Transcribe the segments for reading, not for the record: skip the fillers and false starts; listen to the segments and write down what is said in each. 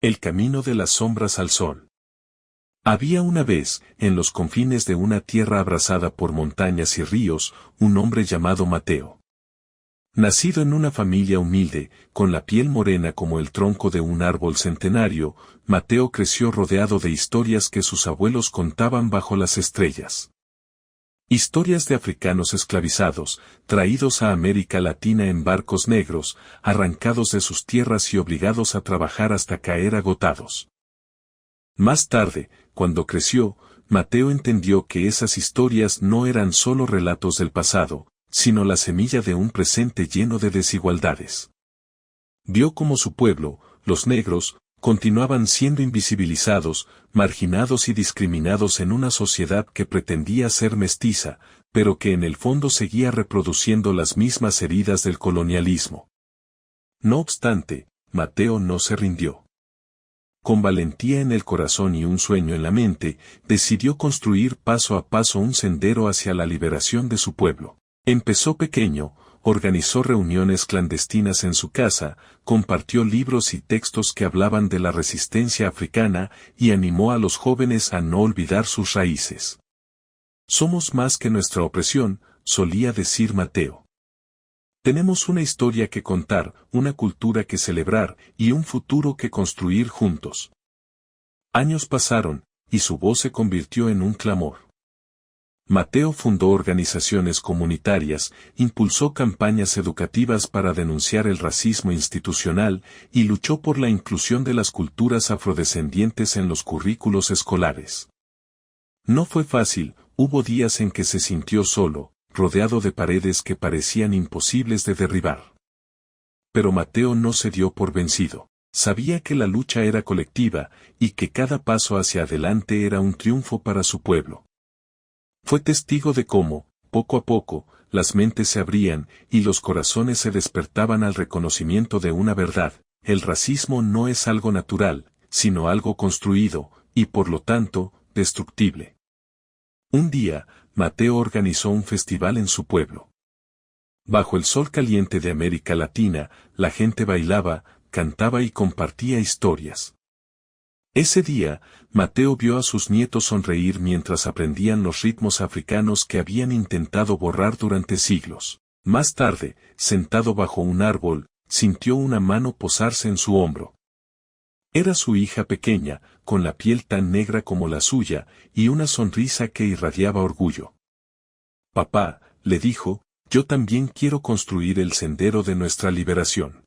El camino de las sombras al sol. Había una vez, en los confines de una tierra abrasada por montañas y ríos, un hombre llamado Mateo. Nacido en una familia humilde, con la piel morena como el tronco de un árbol centenario, Mateo creció rodeado de historias que sus abuelos contaban bajo las estrellas. Historias de africanos esclavizados, traídos a América Latina en barcos negros, arrancados de sus tierras y obligados a trabajar hasta caer agotados. Más tarde, cuando creció, Mateo entendió que esas historias no eran solo relatos del pasado, sino la semilla de un presente lleno de desigualdades. Vio cómo su pueblo, los negros, continuaban siendo invisibilizados, marginados y discriminados en una sociedad que pretendía ser mestiza, pero que en el fondo seguía reproduciendo las mismas heridas del colonialismo. No obstante, Mateo no se rindió. Con valentía en el corazón y un sueño en la mente, decidió construir paso a paso un sendero hacia la liberación de su pueblo. Empezó pequeño, organizó reuniones clandestinas en su casa, compartió libros y textos que hablaban de la resistencia africana y animó a los jóvenes a no olvidar sus raíces. Somos más que nuestra opresión, solía decir Mateo. Tenemos una historia que contar, una cultura que celebrar y un futuro que construir juntos. Años pasaron, y su voz se convirtió en un clamor. Mateo fundó organizaciones comunitarias, impulsó campañas educativas para denunciar el racismo institucional y luchó por la inclusión de las culturas afrodescendientes en los currículos escolares. No fue fácil, hubo días en que se sintió solo, rodeado de paredes que parecían imposibles de derribar. Pero Mateo no se dio por vencido. Sabía que la lucha era colectiva y que cada paso hacia adelante era un triunfo para su pueblo. Fue testigo de cómo, poco a poco, las mentes se abrían y los corazones se despertaban al reconocimiento de una verdad: el racismo no es algo natural, sino algo construido, y por lo tanto, destructible. Un día, Mateo organizó un festival en su pueblo. Bajo el sol caliente de América Latina, la gente bailaba, cantaba y compartía historias. Ese día, Mateo vio a sus nietos sonreír mientras aprendían los ritmos africanos que habían intentado borrar durante siglos. Más tarde, sentado bajo un árbol, sintió una mano posarse en su hombro. Era su hija pequeña, con la piel tan negra como la suya, y una sonrisa que irradiaba orgullo. «Papá», le dijo, «yo también quiero construir el sendero de nuestra liberación».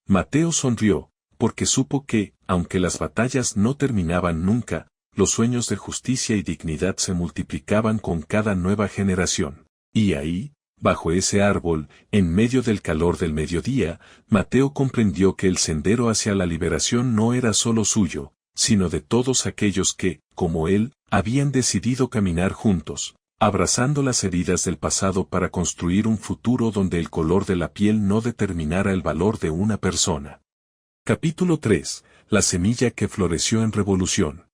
Mateo sonrió, porque supo que, aunque las batallas no terminaban nunca, los sueños de justicia y dignidad se multiplicaban con cada nueva generación. Y ahí, bajo ese árbol, en medio del calor del mediodía, Mateo comprendió que el sendero hacia la liberación no era solo suyo, sino de todos aquellos que, como él, habían decidido caminar juntos, abrazando las heridas del pasado para construir un futuro donde el color de la piel no determinara el valor de una persona. Capítulo 3. La semilla que floreció en revolución.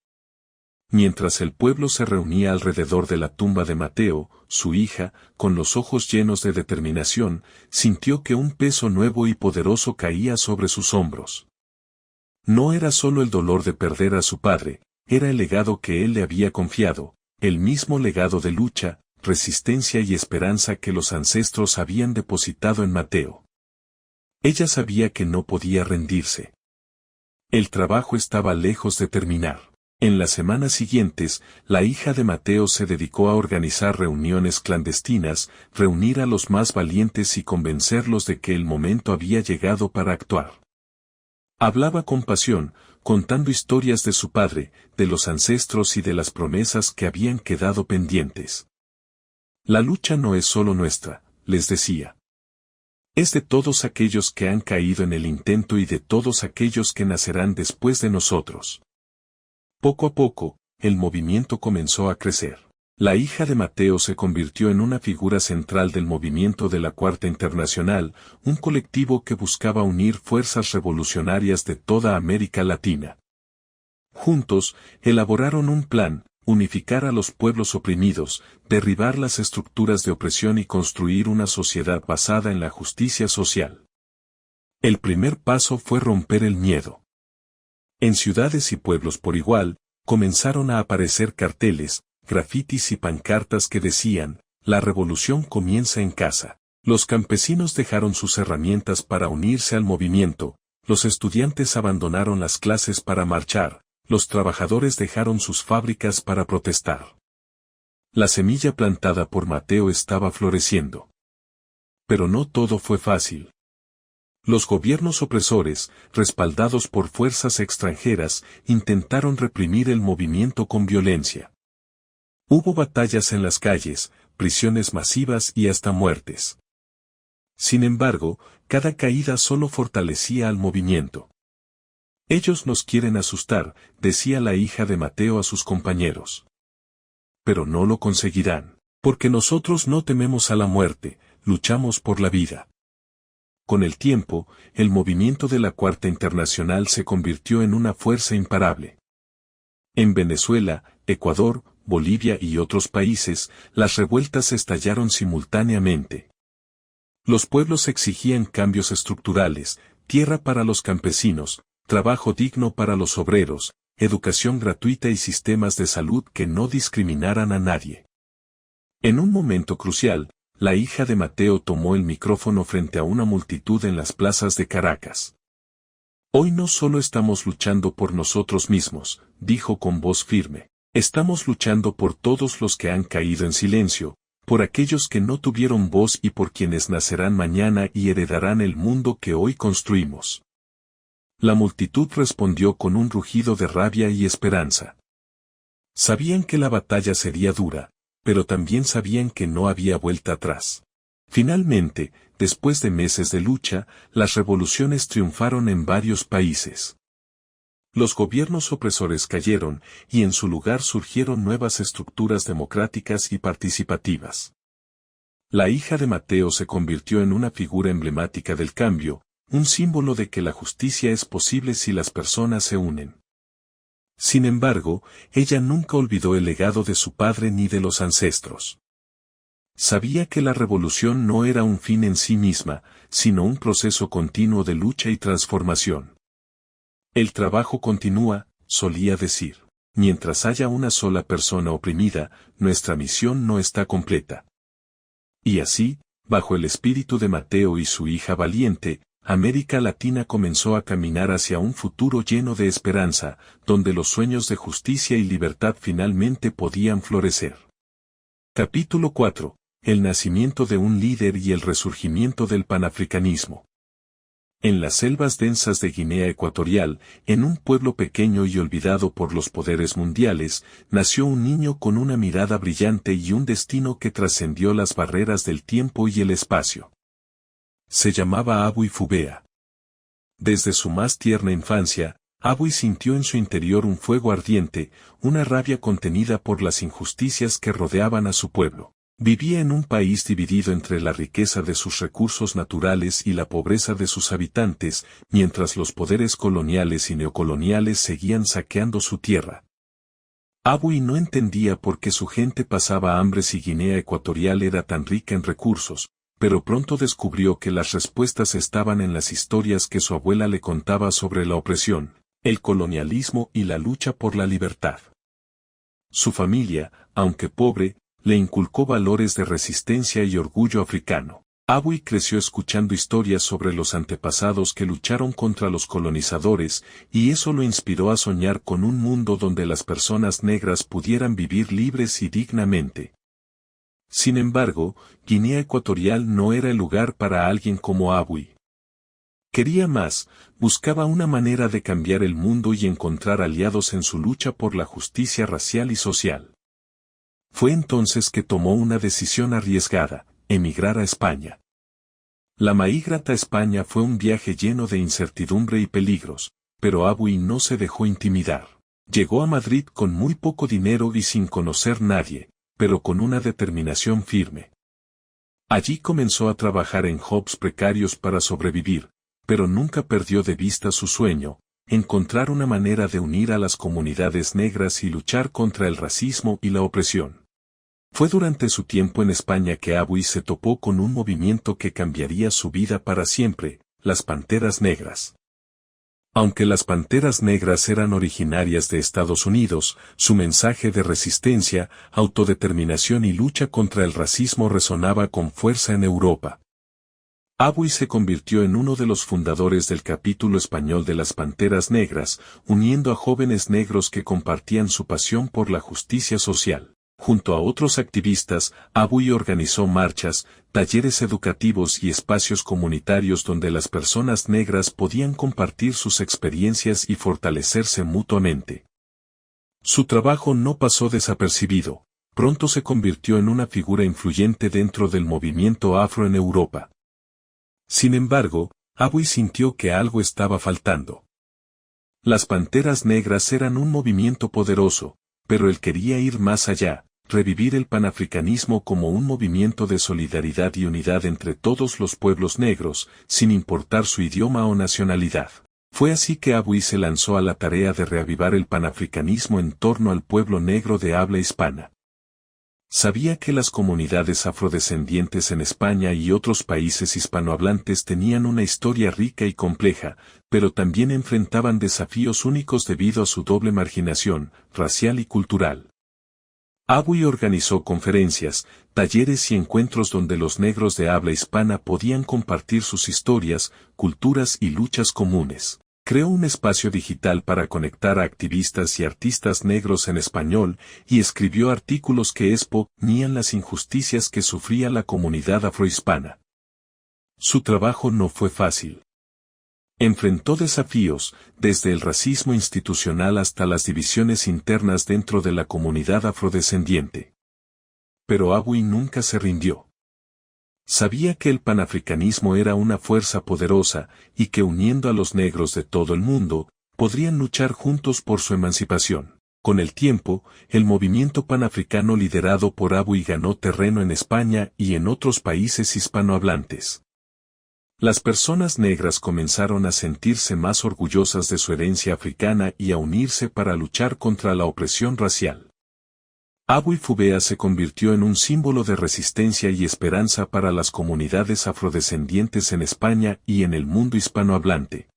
Mientras el pueblo se reunía alrededor de la tumba de Mateo, su hija, con los ojos llenos de determinación, sintió que un peso nuevo y poderoso caía sobre sus hombros. No era solo el dolor de perder a su padre, era el legado que él le había confiado, el mismo legado de lucha, resistencia y esperanza que los ancestros habían depositado en Mateo. Ella sabía que no podía rendirse. El trabajo estaba lejos de terminar. En las semanas siguientes, la hija de Mateo se dedicó a organizar reuniones clandestinas, reunir a los más valientes y convencerlos de que el momento había llegado para actuar. Hablaba con pasión, contando historias de su padre, de los ancestros y de las promesas que habían quedado pendientes. La lucha no es solo nuestra, les decía. Es de todos aquellos que han caído en el intento y de todos aquellos que nacerán después de nosotros. Poco a poco, el movimiento comenzó a crecer. La hija de Mateo se convirtió en una figura central del movimiento de la Cuarta Internacional, un colectivo que buscaba unir fuerzas revolucionarias de toda América Latina. Juntos, elaboraron un plan: unificar a los pueblos oprimidos, derribar las estructuras de opresión y construir una sociedad basada en la justicia social. El primer paso fue romper el miedo. En ciudades y pueblos por igual, comenzaron a aparecer carteles, grafitis y pancartas que decían, la revolución comienza en casa. Los campesinos dejaron sus herramientas para unirse al movimiento, los estudiantes abandonaron las clases para marchar, los trabajadores dejaron sus fábricas para protestar. La semilla plantada por Mateo estaba floreciendo. Pero no todo fue fácil. Los gobiernos opresores, respaldados por fuerzas extranjeras, intentaron reprimir el movimiento con violencia. Hubo batallas en las calles, prisiones masivas y hasta muertes. Sin embargo, cada caída solo fortalecía al movimiento. Ellos nos quieren asustar, decía la hija de Mateo a sus compañeros. Pero no lo conseguirán, porque nosotros no tememos a la muerte, luchamos por la vida. Con el tiempo, el movimiento de la Cuarta Internacional se convirtió en una fuerza imparable. En Venezuela, Ecuador, Bolivia y otros países, las revueltas estallaron simultáneamente. Los pueblos exigían cambios estructurales, tierra para los campesinos, trabajo digno para los obreros, educación gratuita y sistemas de salud que no discriminaran a nadie. En un momento crucial, la hija de Mateo tomó el micrófono frente a una multitud en las plazas de Caracas. Hoy no solo estamos luchando por nosotros mismos, dijo con voz firme, estamos luchando por todos los que han caído en silencio, por aquellos que no tuvieron voz y por quienes nacerán mañana y heredarán el mundo que hoy construimos. La multitud respondió con un rugido de rabia y esperanza. Sabían que la batalla sería dura, pero también sabían que no había vuelta atrás. Finalmente, después de meses de lucha, las revoluciones triunfaron en varios países. Los gobiernos opresores cayeron, y en su lugar surgieron nuevas estructuras democráticas y participativas. La hija de Mateo se convirtió en una figura emblemática del cambio, un símbolo de que la justicia es posible si las personas se unen. Sin embargo, ella nunca olvidó el legado de su padre ni de los ancestros. Sabía que la revolución no era un fin en sí misma, sino un proceso continuo de lucha y transformación. El trabajo continúa, solía decir. Mientras haya una sola persona oprimida, nuestra misión no está completa. Y así, bajo el espíritu de Mateo y su hija valiente, América Latina comenzó a caminar hacia un futuro lleno de esperanza, donde los sueños de justicia y libertad finalmente podían florecer. Capítulo 4. El nacimiento de un líder y el resurgimiento del panafricanismo. En las selvas densas de Guinea Ecuatorial, en un pueblo pequeño y olvidado por los poderes mundiales, nació un niño con una mirada brillante y un destino que trascendió las barreras del tiempo y el espacio. Se llamaba Abui Fubea. Desde su más tierna infancia, Abui sintió en su interior un fuego ardiente, una rabia contenida por las injusticias que rodeaban a su pueblo. Vivía en un país dividido entre la riqueza de sus recursos naturales y la pobreza de sus habitantes, mientras los poderes coloniales y neocoloniales seguían saqueando su tierra. Abui no entendía por qué su gente pasaba hambre si Guinea Ecuatorial era tan rica en recursos, pero pronto descubrió que las respuestas estaban en las historias que su abuela le contaba sobre la opresión, el colonialismo y la lucha por la libertad. Su familia, aunque pobre, le inculcó valores de resistencia y orgullo africano. Abui creció escuchando historias sobre los antepasados que lucharon contra los colonizadores, y eso lo inspiró a soñar con un mundo donde las personas negras pudieran vivir libres y dignamente. Sin embargo, Guinea Ecuatorial no era el lugar para alguien como Abui. Quería más, buscaba una manera de cambiar el mundo y encontrar aliados en su lucha por la justicia racial y social. Fue entonces que tomó una decisión arriesgada, emigrar a España. La Maigrata a España fue un viaje lleno de incertidumbre y peligros, pero Abui no se dejó intimidar. Llegó a Madrid con muy poco dinero y sin conocer nadie, pero con una determinación firme. Allí comenzó a trabajar en jobs precarios para sobrevivir, pero nunca perdió de vista su sueño, encontrar una manera de unir a las comunidades negras y luchar contra el racismo y la opresión. Fue durante su tiempo en España que Abui se topó con un movimiento que cambiaría su vida para siempre, las Panteras Negras. Aunque las panteras negras eran originarias de Estados Unidos, su mensaje de resistencia, autodeterminación y lucha contra el racismo resonaba con fuerza en Europa. Abui se convirtió en uno de los fundadores del capítulo español de las Panteras Negras, uniendo a jóvenes negros que compartían su pasión por la justicia social. Junto a otros activistas, Abui organizó marchas, talleres educativos y espacios comunitarios donde las personas negras podían compartir sus experiencias y fortalecerse mutuamente. Su trabajo no pasó desapercibido, pronto se convirtió en una figura influyente dentro del movimiento afro en Europa. Sin embargo, Abui sintió que algo estaba faltando. Las Panteras Negras eran un movimiento poderoso, pero él quería ir más allá, revivir el panafricanismo como un movimiento de solidaridad y unidad entre todos los pueblos negros, sin importar su idioma o nacionalidad. Fue así que Abui se lanzó a la tarea de reavivar el panafricanismo en torno al pueblo negro de habla hispana. Sabía que las comunidades afrodescendientes en España y otros países hispanohablantes tenían una historia rica y compleja, pero también enfrentaban desafíos únicos debido a su doble marginación, racial y cultural. Abui organizó conferencias, talleres y encuentros donde los negros de habla hispana podían compartir sus historias, culturas y luchas comunes. Creó un espacio digital para conectar a activistas y artistas negros en español y escribió artículos que exponían las injusticias que sufría la comunidad afrohispana. Su trabajo no fue fácil. Enfrentó desafíos, desde el racismo institucional hasta las divisiones internas dentro de la comunidad afrodescendiente. Pero Abui nunca se rindió. Sabía que el panafricanismo era una fuerza poderosa y que uniendo a los negros de todo el mundo, podrían luchar juntos por su emancipación. Con el tiempo, el movimiento panafricano liderado por Abui ganó terreno en España y en otros países hispanohablantes. Las personas negras comenzaron a sentirse más orgullosas de su herencia africana y a unirse para luchar contra la opresión racial. Abui Fubea se convirtió en un símbolo de resistencia y esperanza para las comunidades afrodescendientes en España y en el mundo hispanohablante.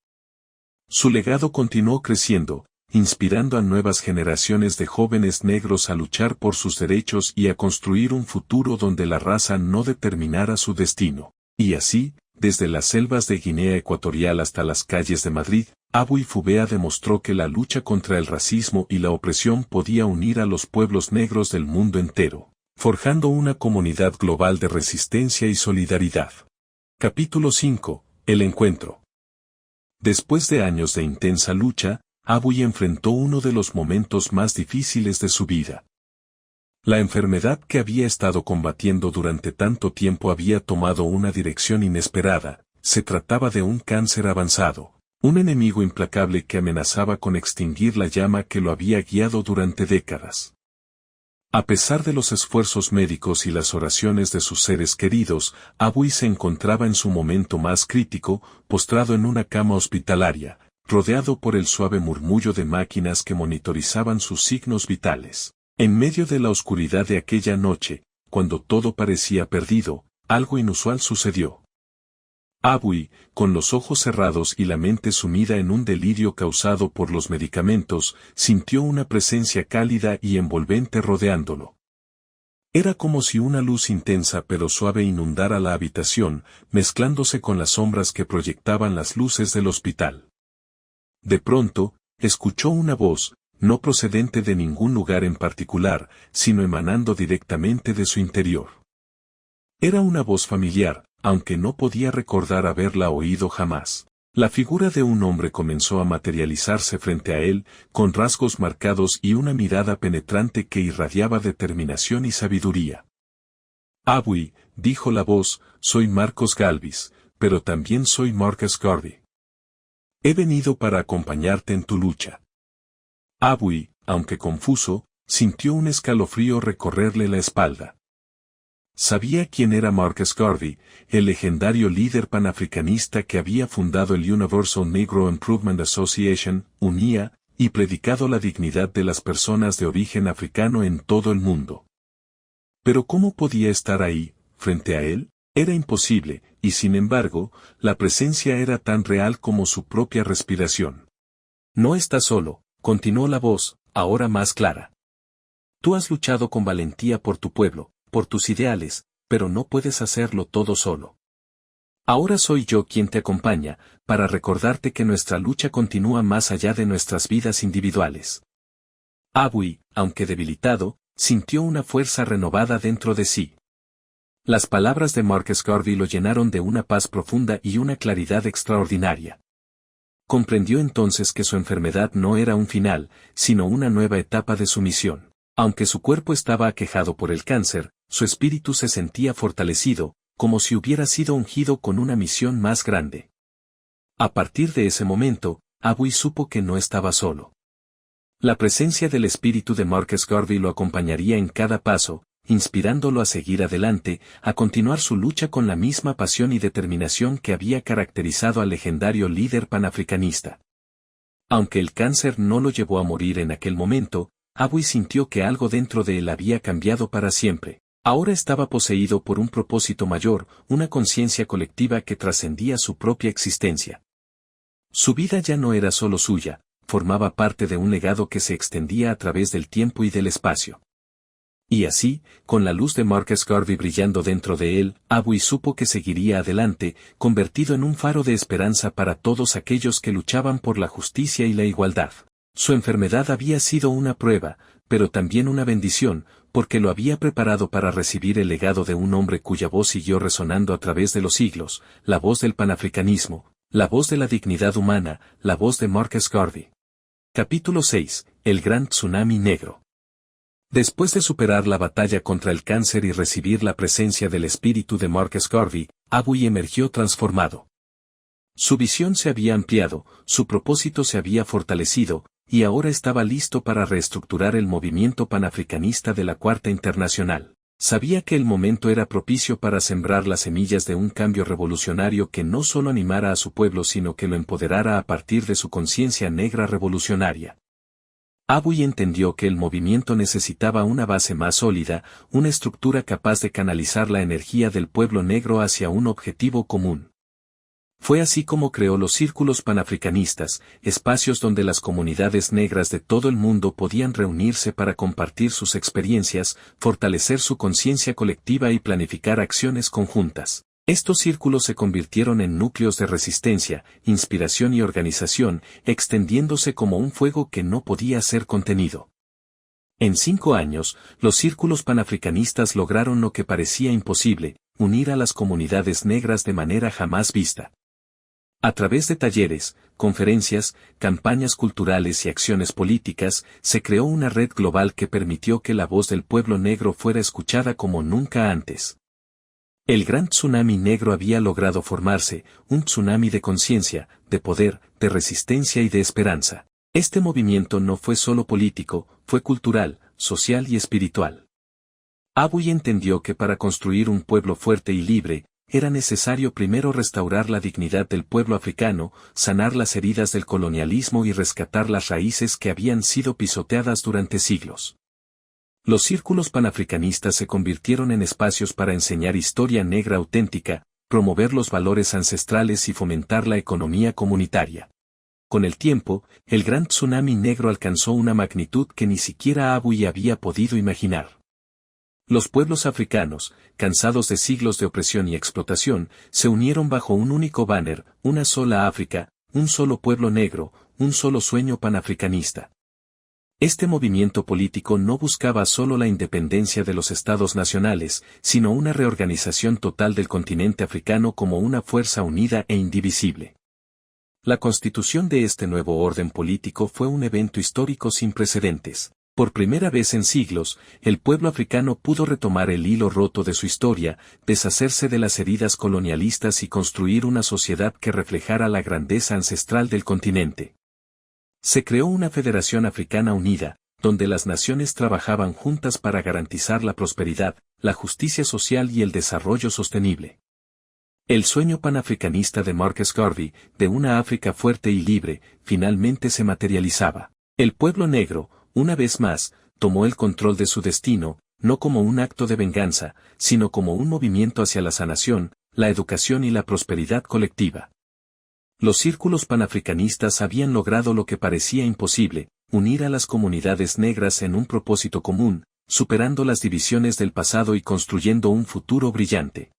Su legado continuó creciendo, inspirando a nuevas generaciones de jóvenes negros a luchar por sus derechos y a construir un futuro donde la raza no determinara su destino. Y así, desde las selvas de Guinea Ecuatorial hasta las calles de Madrid, Abui Fubea demostró que la lucha contra el racismo y la opresión podía unir a los pueblos negros del mundo entero, forjando una comunidad global de resistencia y solidaridad. Capítulo 5. El encuentro. Después de años de intensa lucha, Abui enfrentó uno de los momentos más difíciles de su vida. La enfermedad que había estado combatiendo durante tanto tiempo había tomado una dirección inesperada. Se trataba de un cáncer avanzado, un enemigo implacable que amenazaba con extinguir la llama que lo había guiado durante décadas. A pesar de los esfuerzos médicos y las oraciones de sus seres queridos, Abui se encontraba en su momento más crítico, postrado en una cama hospitalaria, rodeado por el suave murmullo de máquinas que monitorizaban sus signos vitales. En medio de la oscuridad de aquella noche, cuando todo parecía perdido, algo inusual sucedió. Abui, con los ojos cerrados y la mente sumida en un delirio causado por los medicamentos, sintió una presencia cálida y envolvente rodeándolo. Era como si una luz intensa pero suave inundara la habitación, mezclándose con las sombras que proyectaban las luces del hospital. De pronto, escuchó una voz, no procedente de ningún lugar en particular, sino emanando directamente de su interior. Era una voz familiar, aunque no podía recordar haberla oído jamás. La figura de un hombre comenzó a materializarse frente a él, con rasgos marcados y una mirada penetrante que irradiaba determinación y sabiduría. Abui, dijo la voz, soy Marcos Galvis, pero también soy Marcus Garvey. He venido para acompañarte en tu lucha. Abui, aunque confuso, sintió un escalofrío recorrerle la espalda. Sabía quién era Marcus Garvey, el legendario líder panafricanista que había fundado el Universal Negro Improvement Association, UNIA, y predicado la dignidad de las personas de origen africano en todo el mundo. Pero ¿cómo podía estar ahí, frente a él? Era imposible, y sin embargo, la presencia era tan real como su propia respiración. No estás solo, continuó la voz, ahora más clara. Tú has luchado con valentía por tu pueblo, por tus ideales, pero no puedes hacerlo todo solo. Ahora soy yo quien te acompaña, para recordarte que nuestra lucha continúa más allá de nuestras vidas individuales. Abui, aunque debilitado, sintió una fuerza renovada dentro de sí. Las palabras de Marcus Garvey lo llenaron de una paz profunda y una claridad extraordinaria. Comprendió entonces que su enfermedad no era un final, sino una nueva etapa de su misión. Aunque su cuerpo estaba aquejado por el cáncer, su espíritu se sentía fortalecido, como si hubiera sido ungido con una misión más grande. A partir de ese momento, Abui supo que no estaba solo. La presencia del espíritu de Marcus Garvey lo acompañaría en cada paso, inspirándolo a seguir adelante, a continuar su lucha con la misma pasión y determinación que había caracterizado al legendario líder panafricanista. Aunque el cáncer no lo llevó a morir en aquel momento, Abui sintió que algo dentro de él había cambiado para siempre. Ahora estaba poseído por un propósito mayor, una conciencia colectiva que trascendía su propia existencia. Su vida ya no era solo suya, formaba parte de un legado que se extendía a través del tiempo y del espacio. Y así, con la luz de Marcus Garvey brillando dentro de él, Abui supo que seguiría adelante, convertido en un faro de esperanza para todos aquellos que luchaban por la justicia y la igualdad. Su enfermedad había sido una prueba, pero también una bendición, porque lo había preparado para recibir el legado de un hombre cuya voz siguió resonando a través de los siglos, la voz del panafricanismo, la voz de la dignidad humana, la voz de Marcus Garvey. Capítulo 6. El gran tsunami negro. Después de superar la batalla contra el cáncer y recibir la presencia del espíritu de Marcus Garvey, Abui emergió transformado. Su visión se había ampliado, su propósito se había fortalecido, y ahora estaba listo para reestructurar el movimiento panafricanista de la Cuarta Internacional. Sabía que el momento era propicio para sembrar las semillas de un cambio revolucionario que no solo animara a su pueblo sino que lo empoderara a partir de su conciencia negra revolucionaria. Abui entendió que el movimiento necesitaba una base más sólida, una estructura capaz de canalizar la energía del pueblo negro hacia un objetivo común. Fue así como creó los círculos panafricanistas, espacios donde las comunidades negras de todo el mundo podían reunirse para compartir sus experiencias, fortalecer su conciencia colectiva y planificar acciones conjuntas. Estos círculos se convirtieron en núcleos de resistencia, inspiración y organización, extendiéndose como un fuego que no podía ser contenido. En 5 años, los círculos panafricanistas lograron lo que parecía imposible, unir a las comunidades negras de manera jamás vista. A través de talleres, conferencias, campañas culturales y acciones políticas, se creó una red global que permitió que la voz del pueblo negro fuera escuchada como nunca antes. El gran tsunami negro había logrado formarse, un tsunami de conciencia, de poder, de resistencia y de esperanza. Este movimiento no fue solo político, fue cultural, social y espiritual. Abui entendió que para construir un pueblo fuerte y libre, era necesario primero restaurar la dignidad del pueblo africano, sanar las heridas del colonialismo y rescatar las raíces que habían sido pisoteadas durante siglos. Los círculos panafricanistas se convirtieron en espacios para enseñar historia negra auténtica, promover los valores ancestrales y fomentar la economía comunitaria. Con el tiempo, el gran tsunami negro alcanzó una magnitud que ni siquiera Abui había podido imaginar. Los pueblos africanos, cansados de siglos de opresión y explotación, se unieron bajo un único banner, una sola África, un solo pueblo negro, un solo sueño panafricanista. Este movimiento político no buscaba solo la independencia de los estados nacionales, sino una reorganización total del continente africano como una fuerza unida e indivisible. La constitución de este nuevo orden político fue un evento histórico sin precedentes. Por primera vez en siglos, el pueblo africano pudo retomar el hilo roto de su historia, deshacerse de las heridas colonialistas y construir una sociedad que reflejara la grandeza ancestral del continente. Se creó una Federación Africana Unida, donde las naciones trabajaban juntas para garantizar la prosperidad, la justicia social y el desarrollo sostenible. El sueño panafricanista de Marcus Garvey, de una África fuerte y libre, finalmente se materializaba. El pueblo negro, una vez más, tomó el control de su destino, no como un acto de venganza, sino como un movimiento hacia la sanación, la educación y la prosperidad colectiva. Los círculos panafricanistas habían logrado lo que parecía imposible, unir a las comunidades negras en un propósito común, superando las divisiones del pasado y construyendo un futuro brillante.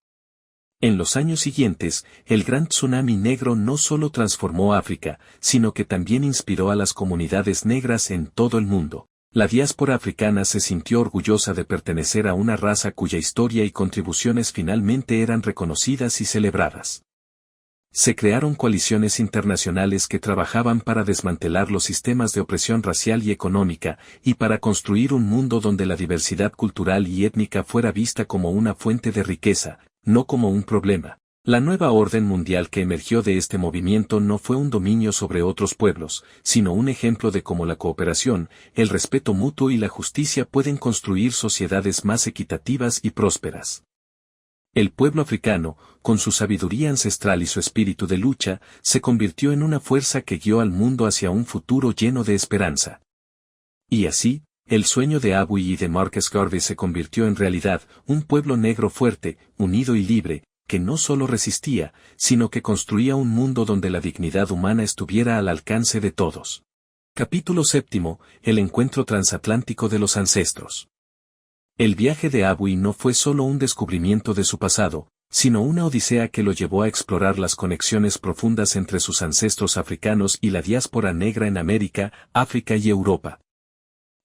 En los años siguientes, el gran tsunami negro no solo transformó África, sino que también inspiró a las comunidades negras en todo el mundo. La diáspora africana se sintió orgullosa de pertenecer a una raza cuya historia y contribuciones finalmente eran reconocidas y celebradas. Se crearon coaliciones internacionales que trabajaban para desmantelar los sistemas de opresión racial y económica, y para construir un mundo donde la diversidad cultural y étnica fuera vista como una fuente de riqueza, no como un problema. La nueva orden mundial que emergió de este movimiento no fue un dominio sobre otros pueblos, sino un ejemplo de cómo la cooperación, el respeto mutuo y la justicia pueden construir sociedades más equitativas y prósperas. El pueblo africano, con su sabiduría ancestral y su espíritu de lucha, se convirtió en una fuerza que guió al mundo hacia un futuro lleno de esperanza. Y así, el sueño de Abuy y de Marcus Garvey se convirtió en realidad, un pueblo negro fuerte, unido y libre, que no solo resistía, sino que construía un mundo donde la dignidad humana estuviera al alcance de todos. Capítulo 7. El encuentro transatlántico de los ancestros. El viaje de Abuy no fue solo un descubrimiento de su pasado, sino una odisea que lo llevó a explorar las conexiones profundas entre sus ancestros africanos y la diáspora negra en América, África y Europa.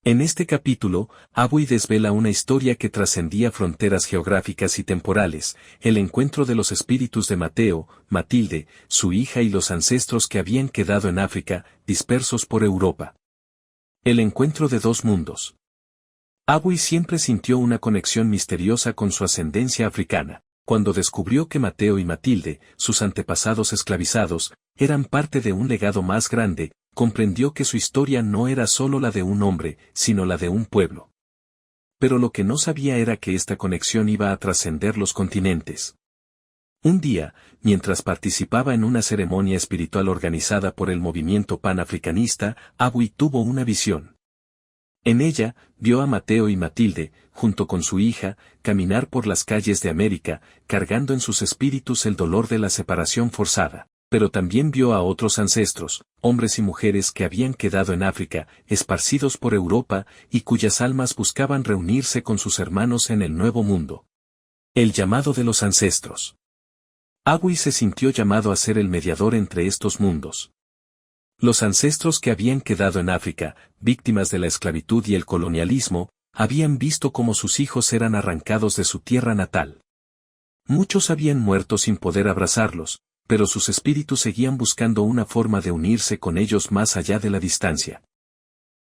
En este capítulo, Abuy desvela una historia que trascendía fronteras geográficas y temporales, el encuentro de los espíritus de Mateo, Matilde, su hija y los ancestros que habían quedado en África, dispersos por Europa. El encuentro de dos mundos. Abuy siempre sintió una conexión misteriosa con su ascendencia africana. Cuando descubrió que Mateo y Matilde, sus antepasados esclavizados, eran parte de un legado más grande, comprendió que su historia no era solo la de un hombre, sino la de un pueblo. Pero lo que no sabía era que esta conexión iba a trascender los continentes. Un día, mientras participaba en una ceremonia espiritual organizada por el movimiento panafricanista, Abuy tuvo una visión. En ella, vio a Mateo y Matilde, junto con su hija, caminar por las calles de América, cargando en sus espíritus el dolor de la separación forzada. Pero también vio a otros ancestros, hombres y mujeres que habían quedado en África, esparcidos por Europa, y cuyas almas buscaban reunirse con sus hermanos en el Nuevo Mundo. El llamado de los ancestros. Abuy se sintió llamado a ser el mediador entre estos mundos. Los ancestros que habían quedado en África, víctimas de la esclavitud y el colonialismo, habían visto cómo sus hijos eran arrancados de su tierra natal. Muchos habían muerto sin poder abrazarlos, pero sus espíritus seguían buscando una forma de unirse con ellos más allá de la distancia.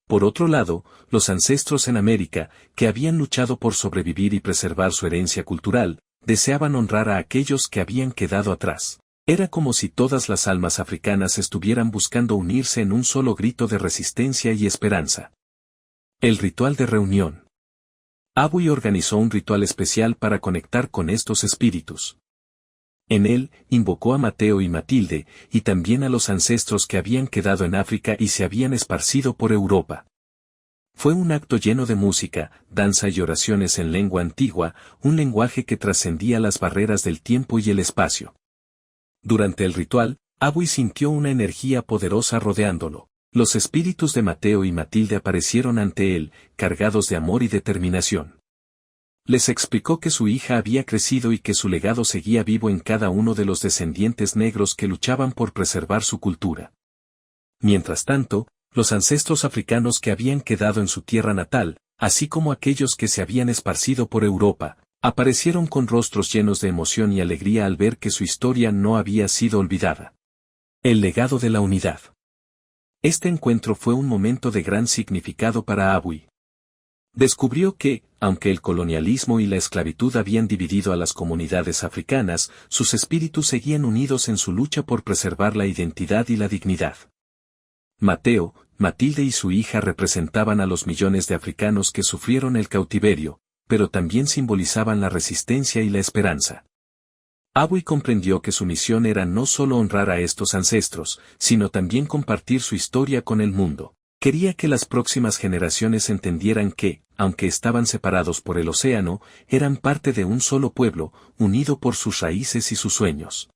Por otro lado, los ancestros en América, que habían luchado por sobrevivir y preservar su herencia cultural, deseaban honrar a aquellos que habían quedado atrás. Era como si todas las almas africanas estuvieran buscando unirse en un solo grito de resistencia y esperanza. El ritual de reunión. Abuy organizó un ritual especial para conectar con estos espíritus. En él, invocó a Mateo y Matilde, y también a los ancestros que habían quedado en África y se habían esparcido por Europa. Fue un acto lleno de música, danza y oraciones en lengua antigua, un lenguaje que trascendía las barreras del tiempo y el espacio. Durante el ritual, Abuy sintió una energía poderosa rodeándolo. Los espíritus de Mateo y Matilde aparecieron ante él, cargados de amor y determinación. Les explicó que su hija había crecido y que su legado seguía vivo en cada uno de los descendientes negros que luchaban por preservar su cultura. Mientras tanto, los ancestros africanos que habían quedado en su tierra natal, así como aquellos que se habían esparcido por Europa, aparecieron con rostros llenos de emoción y alegría al ver que su historia no había sido olvidada. El legado de la unidad. Este encuentro fue un momento de gran significado para Abuy. Descubrió que, aunque el colonialismo y la esclavitud habían dividido a las comunidades africanas, sus espíritus seguían unidos en su lucha por preservar la identidad y la dignidad. Mateo, Matilde y su hija representaban a los millones de africanos que sufrieron el cautiverio, pero también simbolizaban la resistencia y la esperanza. Abuy comprendió que su misión era no solo honrar a estos ancestros, sino también compartir su historia con el mundo. Quería que las próximas generaciones entendieran que, aunque estaban separados por el océano, eran parte de un solo pueblo, unido por sus raíces y sus sueños.